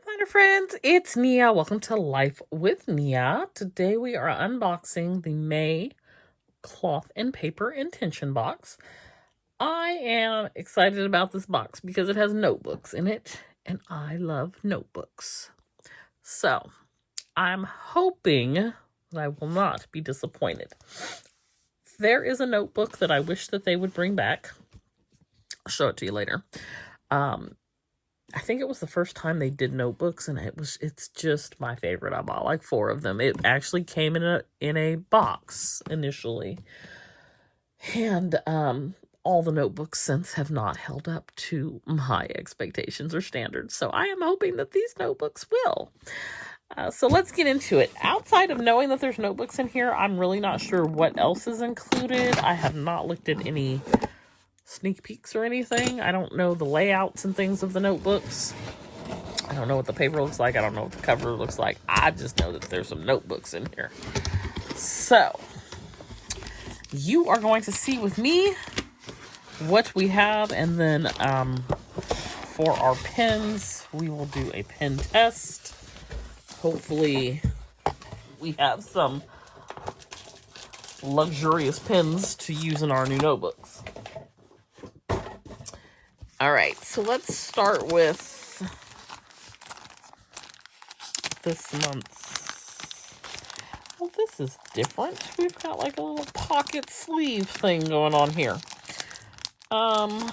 Planner friends, it's Nia. Welcome to Life with Nia. Today we are unboxing the May cloth and paper intention box. I am excited about this box because it has notebooks in it, and I love notebooks. So I'm hoping that I will not be disappointed. There is a notebook that I wish that they would bring back. I'll show it to you later. I think it was the first time they did notebooks, and it's just my favorite. I bought like 4 of them. It actually came in a box initially. And all the notebooks since have not held up to my expectations or standards. So I am hoping that these notebooks will. So let's get into it. Outside of knowing that there's notebooks in here, I'm really not sure what else is included. I have not looked at any sneak peeks or anything. I don't know the layouts and things of the notebooks. I don't know what the paper looks like. I don't know what the cover looks like. I just know that there's some notebooks in here. So you are going to see with me what we have, and then for our pens, we will do a pen test. Hopefully we have some luxurious pens to use in our new notebooks. All right, so let's start with this month's. Well, this is different. We've got like a little pocket sleeve thing going on here. No,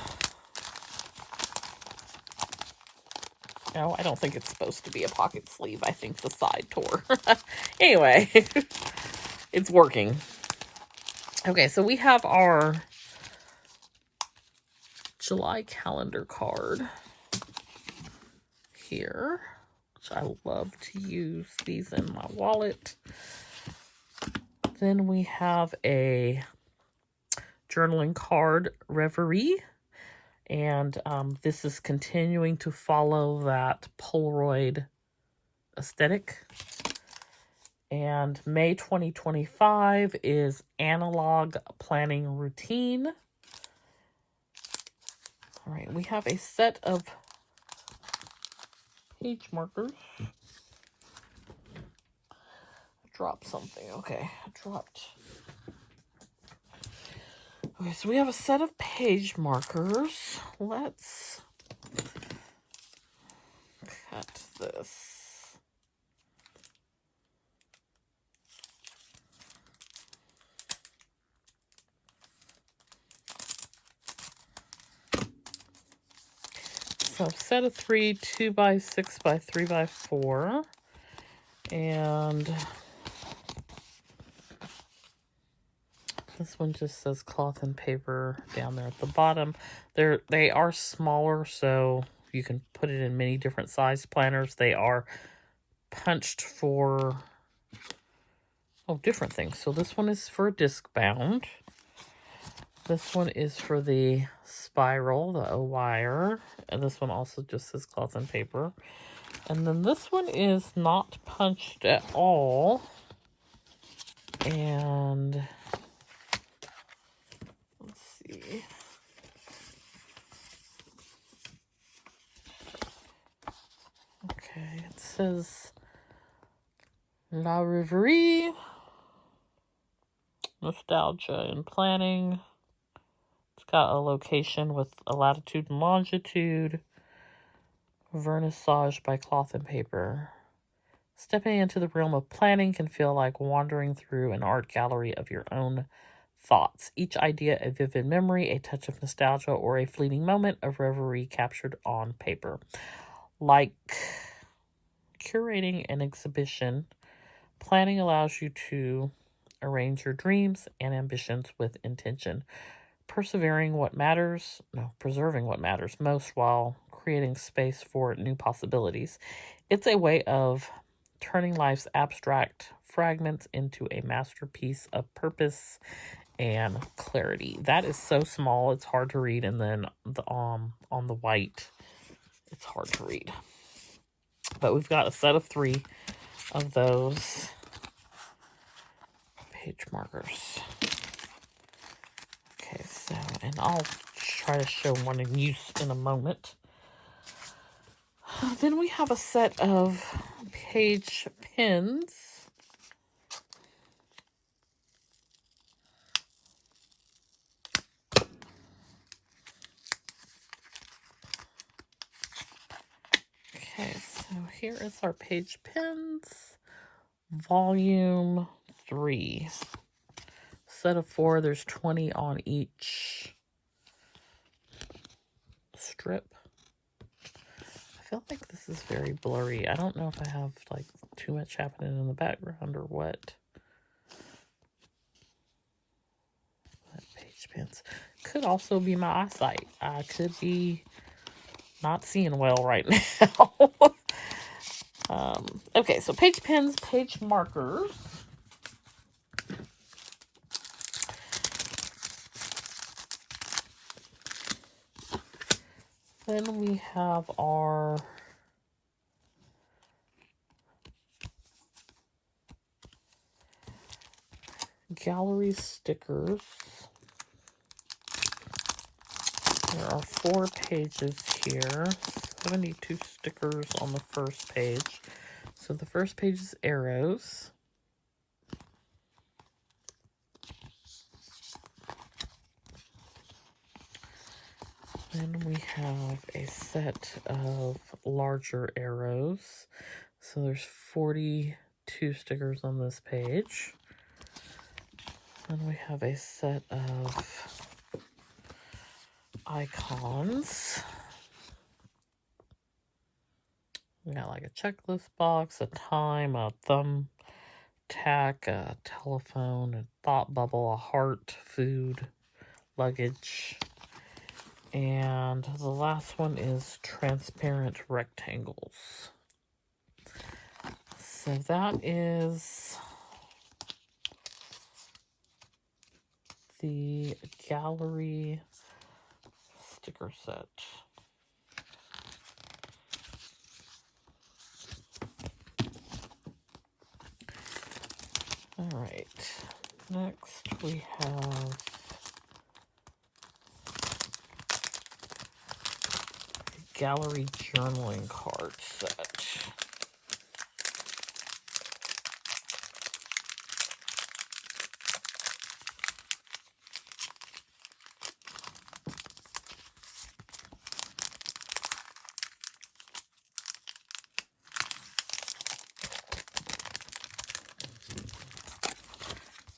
I don't think it's supposed to be a pocket sleeve. I think the side tore. Anyway, it's working. Okay, so we have our July calendar card here, which I love to use these in my wallet. Then we have a journaling card, Reverie. And this is continuing to follow that Polaroid aesthetic. And May 2025 is Analog Planning Routine. All right, we have a set of page markers. I dropped something. Okay, I dropped. Okay, so we have a set of page markers. Let's cut this. So set of 3, 2x6 by 3x4. And this one just says cloth and paper down there at the bottom. They are smaller, so you can put it in many different size planners. They are punched for different things. So this one is for disc bound. This one is for the spiral, the O-wire. And this one also just says cloth and paper. And then this one is not punched at all. And let's see. Okay, it says La Reverie, Nostalgia and Planning. It's got a location with a latitude and longitude. Vernissage by cloth and paper. Stepping into the realm of planning can feel like wandering through an art gallery of your own thoughts. Each idea a vivid memory, a touch of nostalgia, or a fleeting moment of reverie captured on paper. Like curating an exhibition, planning allows you to arrange your dreams and ambitions with intention, preserving what matters most while creating space for new possibilities. It's a way of turning life's abstract fragments into a masterpiece of purpose and clarity. That is so small, it's hard to read, and then on the white, it's hard to read. But we've got a set of 3 of those page markers. Okay, so, and I'll try to show one in use in a moment. Then we have a set of page pins. Okay, so here is our page pins, volume 3. Set of 4, there's 20 on each strip. I feel like this is very blurry. I don't know if I have like too much happening in the background or what. Page pins. Could also be my eyesight. I could be not seeing well right now. Okay, so page pins, page markers. Then we have our gallery stickers. There are 4 pages here, 72 stickers on the first page. So the first page is arrows. Then we have a set of larger arrows. So there's 42 stickers on this page. Then we have a set of icons. We got like a checklist box, a time, a thumb tack, a telephone, a thought bubble, a heart, food, luggage. And the last one is transparent rectangles. So that is the gallery sticker set. All right, next we have a gallery journaling card set.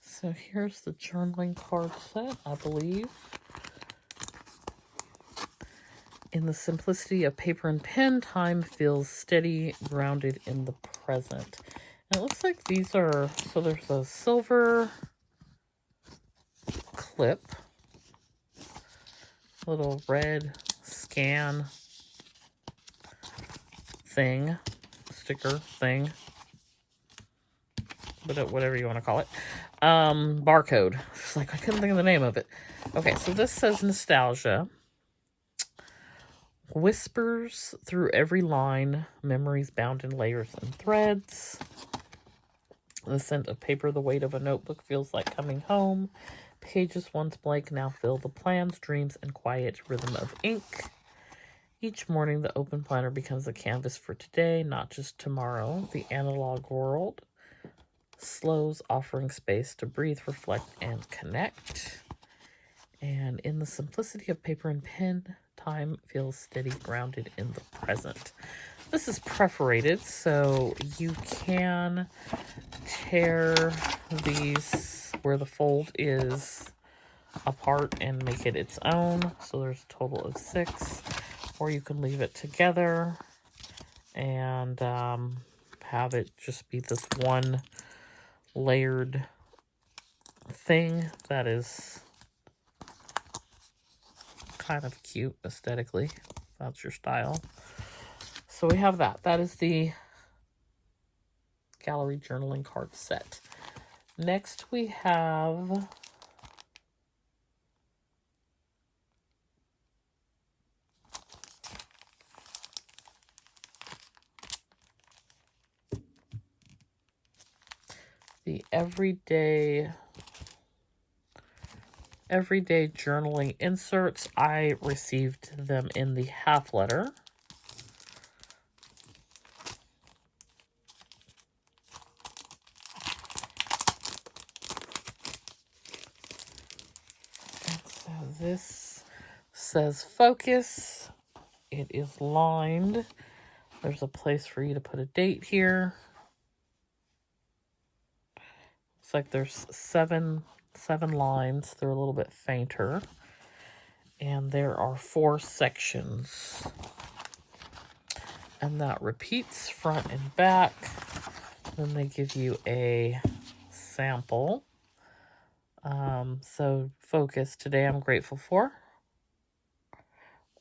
So here's the journaling card set, I believe. In the simplicity of paper and pen, time feels steady, grounded in the present. And it looks like these are, so there's a silver clip, little red scan thing, sticker thing, whatever you want to call it. Barcode. It's like I couldn't think of the name of it. Okay, so this says nostalgia. Whispers through every line, memories bound in layers and threads. The scent of paper, the weight of a notebook feels like coming home. Pages once blank now fill the plans, dreams, and quiet rhythm of ink. Each morning, the open planner becomes a canvas for today, not just tomorrow. The analog world slows, offering space to breathe, reflect, and connect. And in the simplicity of paper and pen, time feels steady, grounded in the present. This is perforated, so you can tear these where the fold is apart and make it its own. So there's a total of 6. Or you can leave it together and have it just be this one layered thing that is kind of cute aesthetically. That's your style. So we have that. That is the gallery journaling card set. Next we have the everyday journaling inserts. I received them in the half letter. This says focus. It is lined. There's a place for you to put a date here. Looks like there's seven lines. They're a little bit fainter. And there are 4 sections. And that repeats front and back. Then they give you a sample. So focus, today I'm grateful for.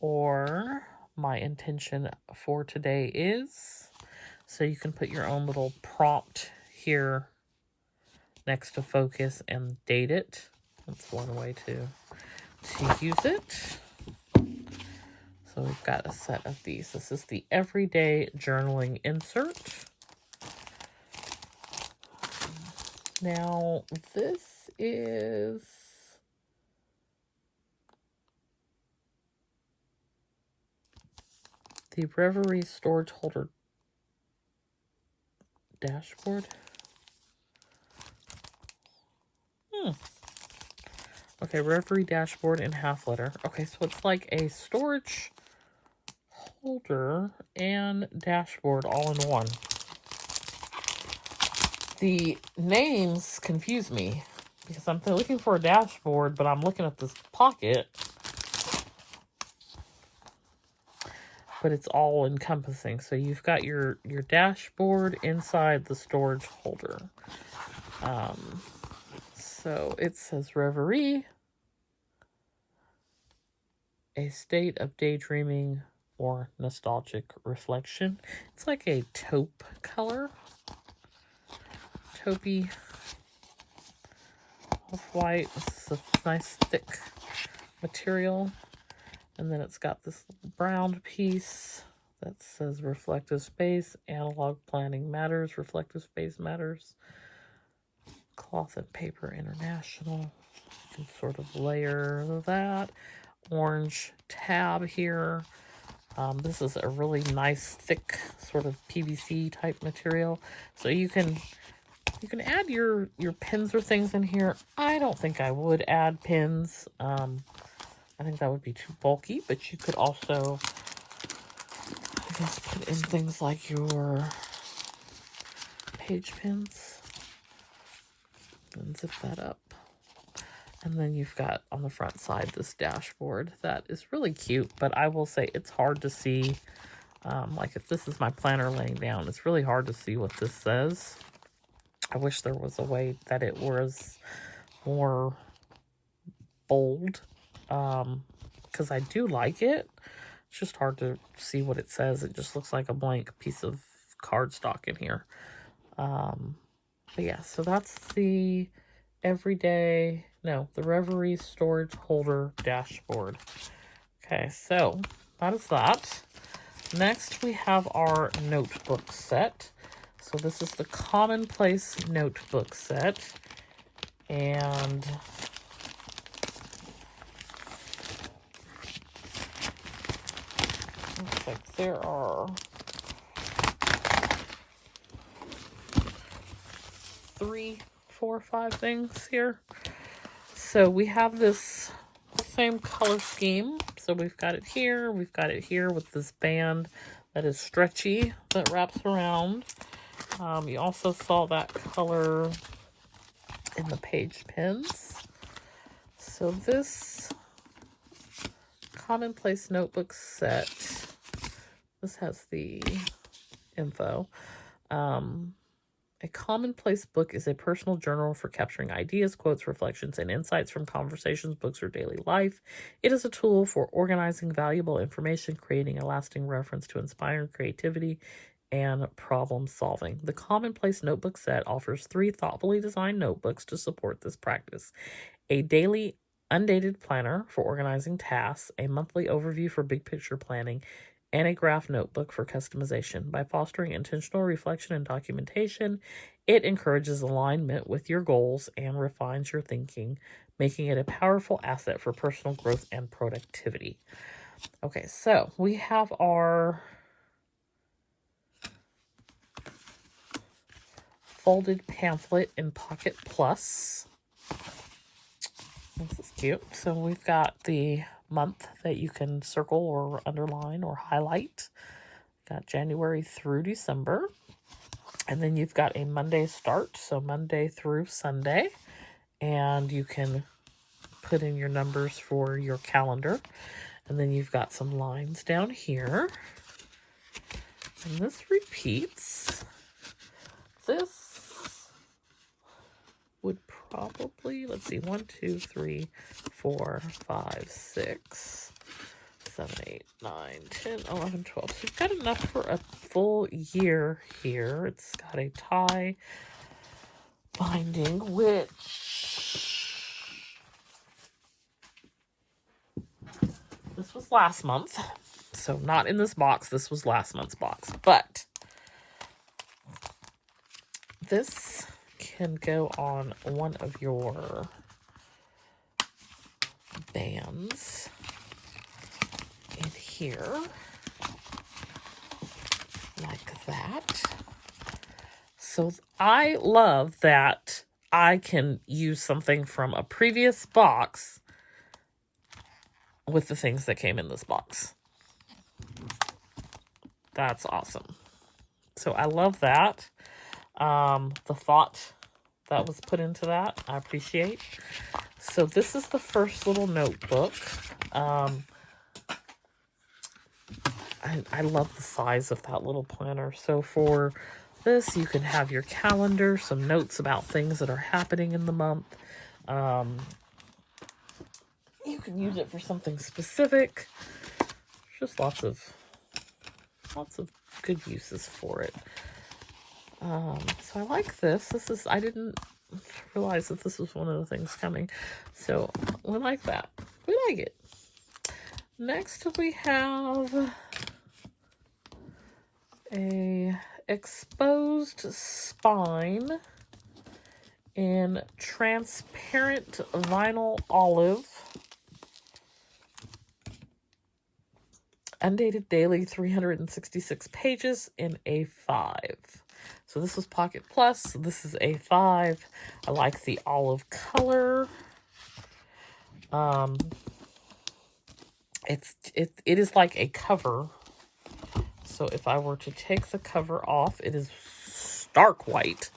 Or my intention for today is. So you can put your own little prompt here next to focus and date it. That's one way to use it. So we've got a set of these. This is the everyday journaling insert. Now this is the Reverie storage holder dashboard. Okay, Reverie dashboard in half letter. Okay, so it's like a storage holder and dashboard all in one. The names confuse me because I'm looking for a dashboard, but I'm looking at this pocket. But it's all encompassing. So you've got your dashboard inside the storage holder. So it says Reverie, a state of daydreaming or nostalgic reflection. It's like a taupe color. Taupey off-white. This is a nice thick material. And then it's got this brown piece that says reflective space, analog planning matters, reflective space matters, cloth and paper international. You can sort of layer that. Orange tab here. This is a really nice thick sort of PVC type material. So you can add your pins or things in here. I don't think I would add pins. I think that would be too bulky, but you could also, I guess, put in things like your page pins and zip that up. And then you've got on the front side this dashboard that is really cute, but I will say it's hard to see. Like if this is my planner laying down, it's really hard to see what this says. I wish there was a way that it was more bold, because I do like it. It's just hard to see what it says. It just looks like a blank piece of cardstock in here. But yeah, so that's the the Reverie storage holder dashboard. Okay, so that is that. Next, we have our notebook set. So this is the Commonplace notebook set. And looks like there are 3, 4, 5 things here. So we have this same color scheme. So we've got it here with this band that is stretchy that wraps around. You also saw that color in the page pins. So this Commonplace notebook set, this has the info. A commonplace book is a personal journal for capturing ideas, quotes, reflections, and insights from conversations, books, or daily life. It is a tool for organizing valuable information, creating a lasting reference to inspiring creativity and problem solving. The Commonplace notebook set offers 3 thoughtfully designed notebooks to support this practice. A daily undated planner for organizing tasks, a monthly overview for big picture planning, and a graph notebook for customization. By fostering intentional reflection and documentation, it encourages alignment with your goals and refines your thinking, making it a powerful asset for personal growth and productivity. Okay, so we have our folded pamphlet in Pocket Plus. This is cute. So we've got the month that you can circle or underline or highlight. Got January through December. And then you've got a Monday start, so Monday through Sunday. And you can put in your numbers for your calendar. And then you've got some lines down here. And this repeats. This would probably, let's see, 1, 2, 3, 4, 5, 6, 7, 8, 9, 10, 11, 12. So you've got enough for a full year here. It's got a tie binding, which this was last month. So not in this box. This was last month's box. But this can go on one of your bands in here, like that. So I love that I can use something from a previous box with the things that came in this box. That's awesome. So I love that. The thought that was put into that, I appreciate. So this is the first little notebook. I love the size of that little planner. So for this, you can have your calendar, some notes about things that are happening in the month. You can use it for something specific. Just lots of good uses for it. So I like this. I didn't realize that this was one of the things coming. So we like that. We like it. Next we have a exposed spine in transparent vinyl olive. Undated daily, 366 pages in A5. So this was Pocket Plus. This is A5. I like the olive color. It is like a cover. So if I were to take the cover off, it is stark white.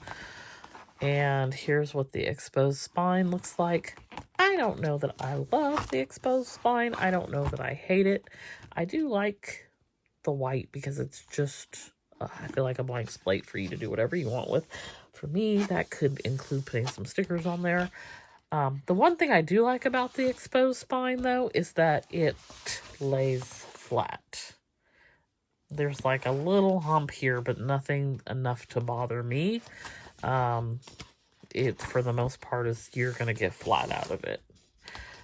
And here's what the exposed spine looks like. I don't know that I love the exposed spine. I don't know that I hate it. I do like the white because it's just, I feel like a blank slate for you to do whatever you want with. For me, that could include putting some stickers on there. The one thing I do like about the exposed spine, though, is that it lays flat. There's like a little hump here, but nothing enough to bother me. It, for the most part, is you're going to get flat out of it.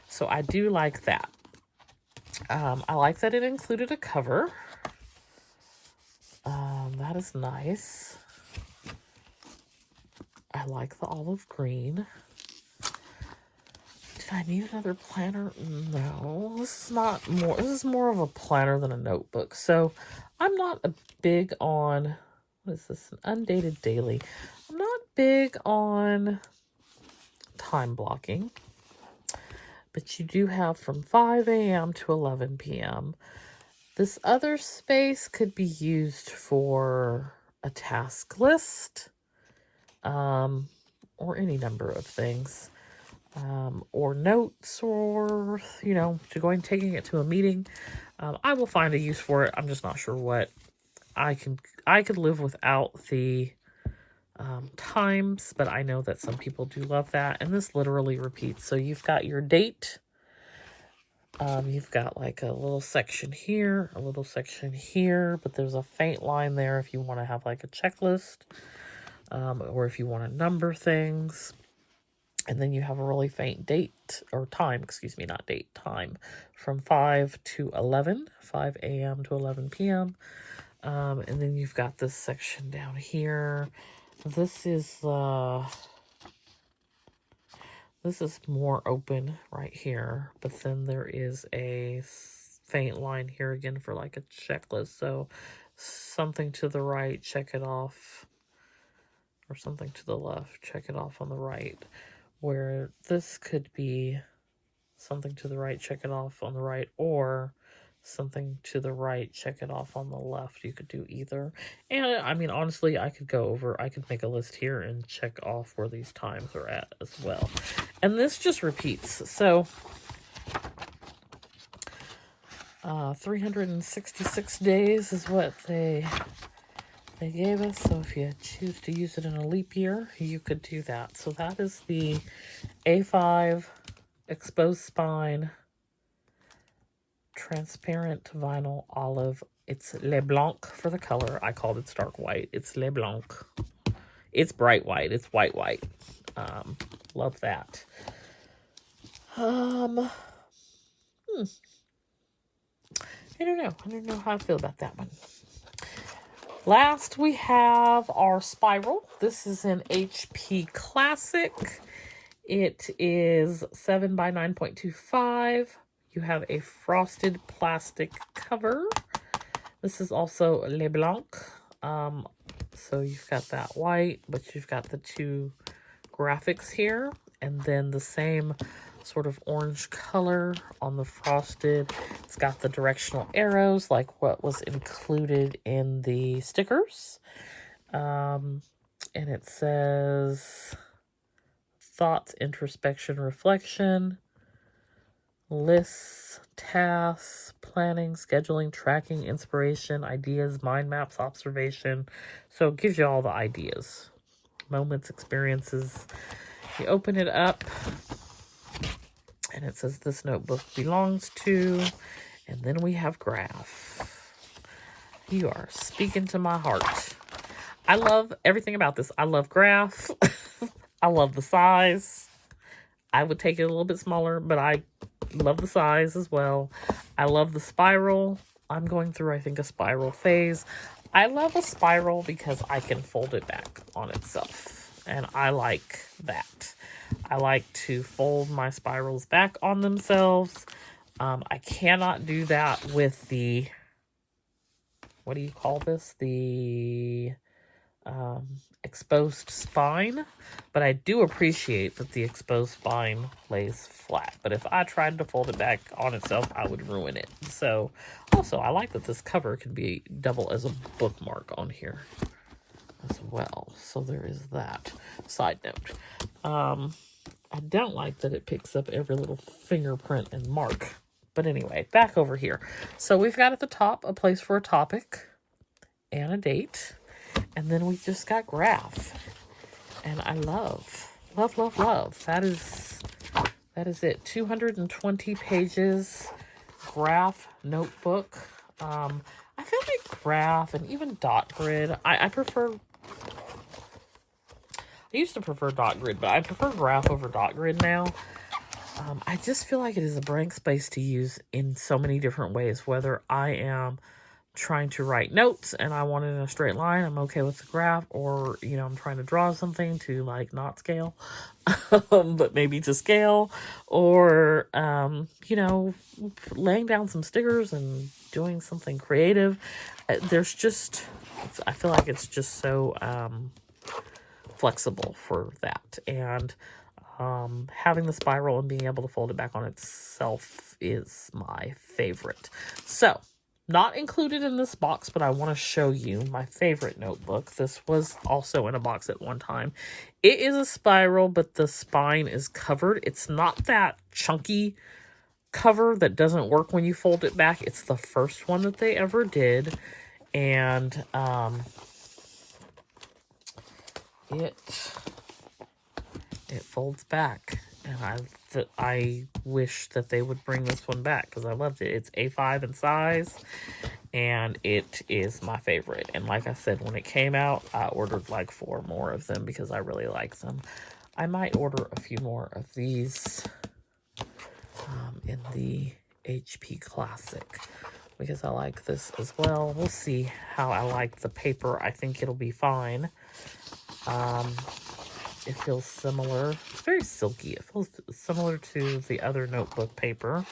So I do like that. I like that it included a cover. That is nice. I like the olive green. Did I need another planner? No, this is more of a planner than a notebook. So I'm not a big on, what is this? An undated daily. I'm not big on time blocking. But you do have from 5 a.m. to 11 p.m. This other space could be used for a task list, or any number of things, or notes, or, taking it to a meeting. I will find a use for it. I'm just not sure what. I could live without the times, but I know that some people do love that. And this literally repeats. So you've got your date. You've got like a little section here, a little section here, but there's a faint line there if you want to have like a checklist, or if you want to number things. And then you have a really faint date, or time, not date, time, from 5 to 11, 5 a.m. to 11 p.m. And then you've got this section down here. This is more open right here, but then there is a faint line here again for like a checklist. So something to the right, check it off, or something to the left, check it off on the right. Where this could be something to the right, check it off on the right, or something to the right, check it off on the left. You could do either. And I mean, honestly, I could make a list here and check off where these times are at as well. And this just repeats. So 366 days is what they gave us. So if you choose to use it in a leap year, you could do that. So that is the A5 exposed spine transparent vinyl olive. It's Le Blanc for the color. I called it stark white. It's Le Blanc. It's bright white. It's white. Love that. I don't know. I don't know how I feel about that one. Last, we have our spiral. This is an HP Classic. It is 7 by 9.25. You have a frosted plastic cover. This is also Le Blanc. So you've got that white, but you've got the two graphics here. And then the same sort of orange color on the frosted. It's got the directional arrows like what was included in the stickers. And it says thoughts, introspection, reflection, lists, tasks, planning, scheduling, tracking, inspiration, ideas, mind maps, observation. So it gives you all the ideas, moments, experiences. You open it up and it says this notebook belongs to, and then we have graph. You are speaking to my heart. I love everything about this. I love graph. I love the size. I would take it a little bit smaller, but I love the size as well. I love the spiral. I'm going through, I think, a spiral phase. I love a spiral because I can fold it back on itself. And I like that. I like to fold my spirals back on themselves. I cannot do that with the, what do you call this? The exposed spine. But I do appreciate that the exposed spine lays flat. But if I tried to fold it back on itself, I would ruin it. So, also, I like that this cover can be double as a bookmark on here as well. So there is that. Side note. I don't like that it picks up every little fingerprint and mark. But anyway, back over here. So we've got at the top a place for a topic and a date. And then we just got graph. And I love. That is it. 220 pages. Graph notebook. I feel like graph and even dot grid. I used to prefer dot grid, but I prefer graph over dot grid now. I just feel like it is a blank space to use in so many different ways. Whether I am trying to write notes and I want it in a straight line, I'm okay with the graph. Or, I'm trying to draw something to, like, not scale, but maybe to scale. Or, laying down some stickers and doing something creative. I feel like it's just so flexible for that. And having the spiral and being able to fold it back on itself is my favorite. So, not included in this box, but I want to show you my favorite notebook. This was also in a box at one time. It is a spiral, but the spine is covered. It's not that chunky cover that doesn't work when you fold it back. It's the first one that they ever did. And it folds back. And I wish that they would bring this one back because I loved it. It's A5 in size, and it is my favorite. And like I said, when it came out, I ordered like 4 more of them because I really like them. I might order a few more of these in the HP Classic because I like this as well. We'll see how I like the paper. I think it'll be fine. It feels similar. It's very silky. It feels similar to the other notebook paper.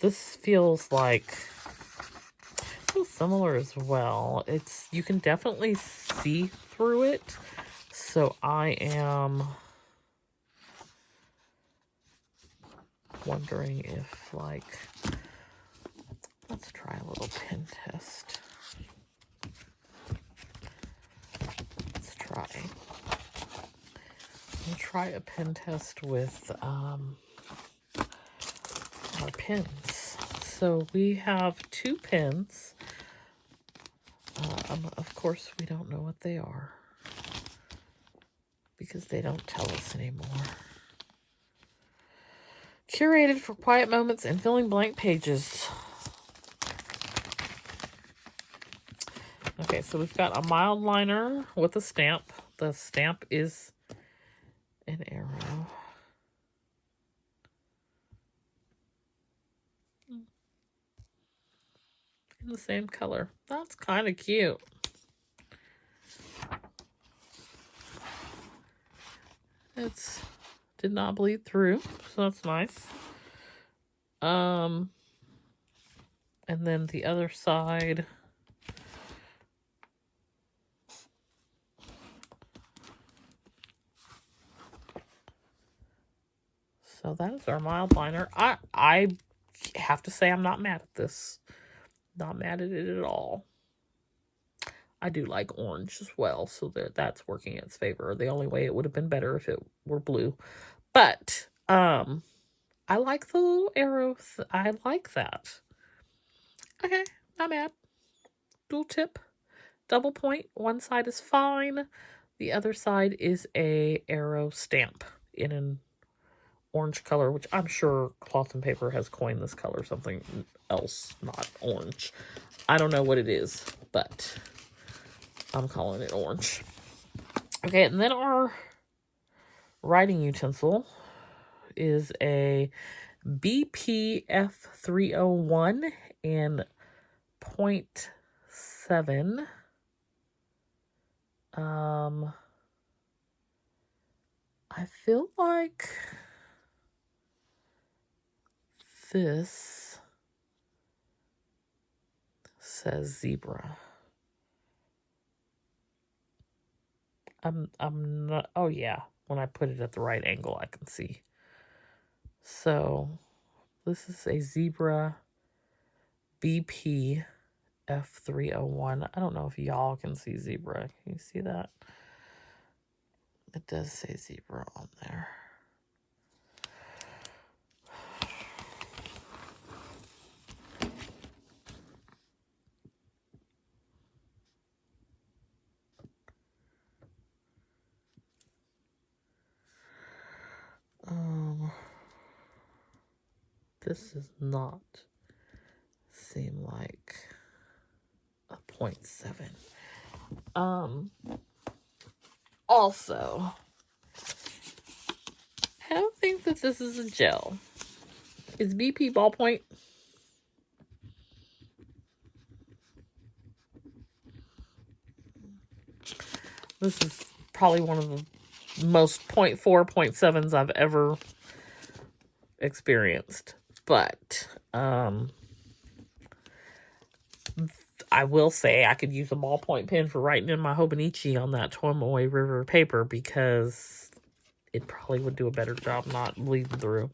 This feels similar as well. You can definitely see through it. So I wondering if, like, let's try a little pen test. We'll try a pen test with our pens. So we have 2 pens. Of course, we don't know what they are because they don't tell us anymore. Curated for quiet moments and filling blank pages. Okay, so we've got a mild liner with a stamp. The stamp is an arrow. In the same color. That's kind of cute. It's did not bleed through, so that's nice. And then the other side. So that is our mild liner. I have to say I'm not mad at this. Not mad at it at all. I do like orange as well, so that's working in its favor. The only way it would have been better if it were blue. But I like the little arrows. I like that. Okay, not mad. Dual tip, double point. One side is fine. The other side is a arrow stamp in an orange color, which I'm sure Cloth and Paper has coined this color something else, not orange. I don't know what it is, but I'm calling it orange. Okay, and then our writing utensil is a BPF 301 and 0.7. I feel like this says zebra. I'm not, oh yeah, when I put it at the right angle, I can see. So this is a zebra BP F301. I don't know if y'all can see zebra. Can you see that? It does say zebra on there. This does not seem like a 0.7. Also, I don't think that this is a gel. Is BP ballpoint? This is probably one of the most 0.4, 0.7s I've ever experienced. But I will say I could use a ballpoint pen for writing in my Hobonichi on that Tomoe River paper because it probably would do a better job not bleeding through.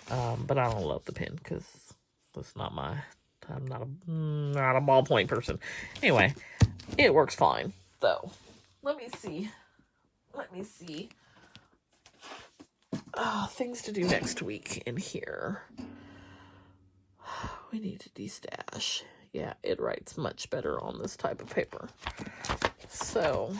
But I don't love the pen because that's not my... I'm not a ballpoint person. Anyway, it works fine, though. Let me see. Things to do next week in here. We need to destash. Yeah, it writes much better on this type of paper. So,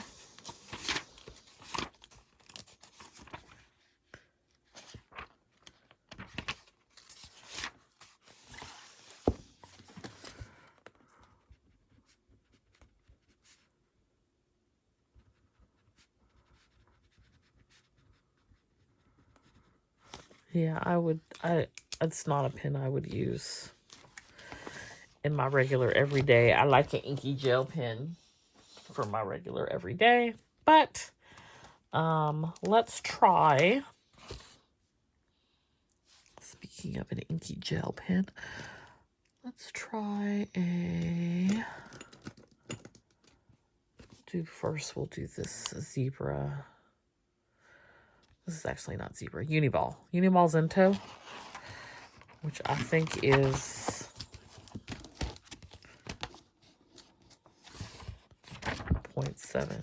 yeah, it's not a pen I would use in my regular everyday. I like an inky gel pen for my regular everyday, but let's try, speaking of an inky gel pen, let's try we'll do this zebra. This is actually not zebra, Uniball Zento. which I think is 0.7.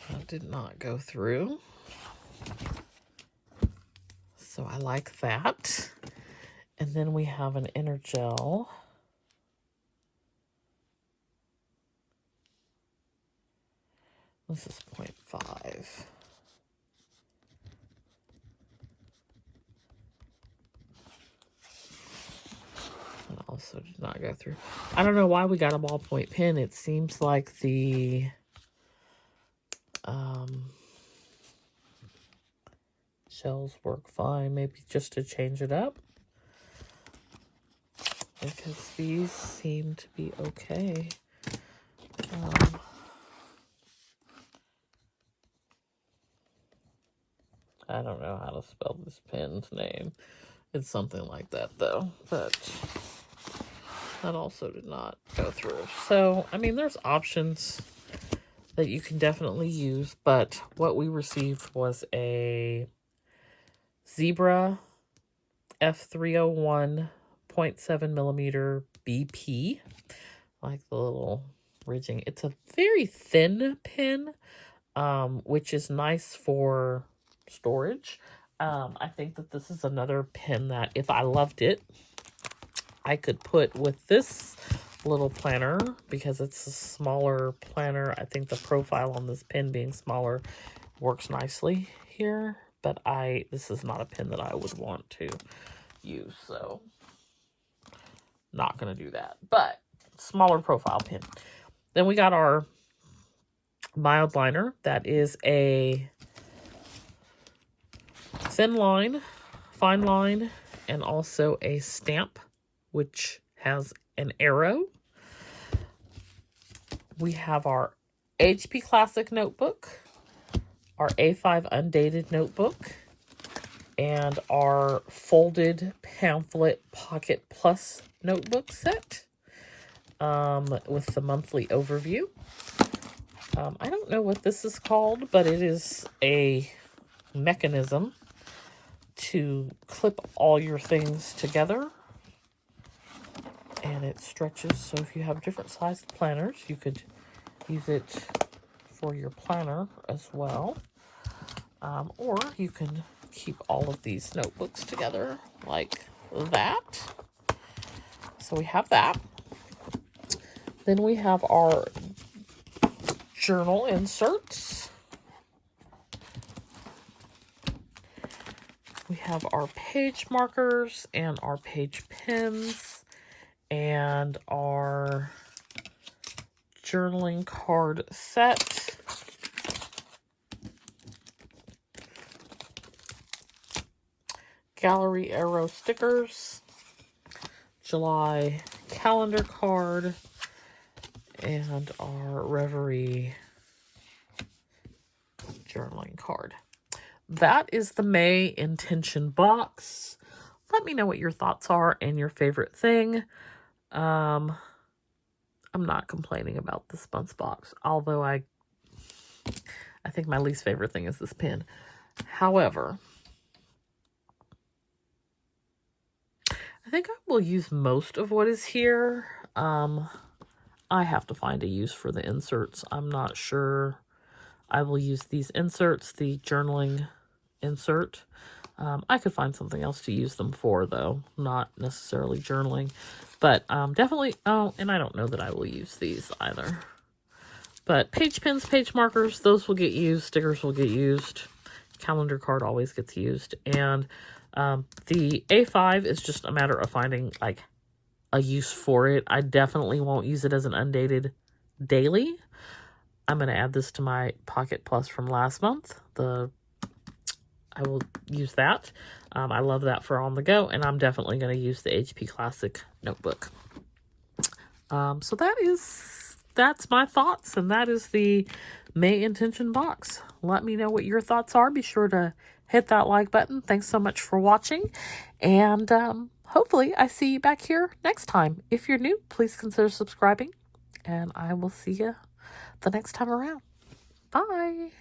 That did not go through. So I like that. And then we have an inner gel. This is 0.5. And also did not go through. I don't know why we got a ballpoint pen. It seems like the shells work fine. Maybe just to change it up, because these seem to be okay. I don't know how to spell this pen's name. It's something like that, though. But that also did not go through. So, I mean, there's options that you can definitely use. But what we received was a Zebra F301 0.7 millimeter BP. Like the little ridging. It's a very thin pen, which is nice for storage. I think that this is another pen that if I loved it, I could put with this little planner, because it's a smaller planner. I think the profile on this pen being smaller works nicely here, but this is not a pen that I would want to use, so not going to do that. But smaller profile pen. Then we got our mild liner. That is a thin line, fine line, and also a stamp, which has an arrow. We have our HP Classic notebook, our A5 undated notebook, and our folded pamphlet Pocket Plus notebook set with the monthly overview. I don't know what this is called, but it is a mechanism to clip all your things together. And it stretches, so if you have different sized planners, you could use it for your planner as well. Or you can keep all of these notebooks together like that. So we have that. Then we have our journal inserts. We have our page markers and our page pins and our journaling card set. Gallery arrow stickers. July calendar card. And our Reverie journaling card. That is the May intention box. Let me know what your thoughts are and your favorite thing. I'm not complaining about this month's box, although I think my least favorite thing is this pen. However, I think I will use most of what is here. I have to find a use for the inserts. I'm not sure. I will use these inserts, the journaling insert. I could find something else to use them for, though. Not necessarily journaling. But definitely, and I don't know that I will use these either. But page pins, page markers, those will get used. Stickers will get used. Calendar card always gets used. And the A5 is just a matter of finding, like, a use for it. I definitely won't use it as an undated daily. I'm going to add this to my Pocket Plus from last month. I will use that. I love that for on the go, and I'm definitely going to use the HP Classic notebook. So that is that's my thoughts, and that is the May intention box. Let me know what your thoughts are. Be sure to hit that like button. Thanks so much for watching, and hopefully I see you back here next time. If you're new, please consider subscribing, and I will see you the next time around. Bye.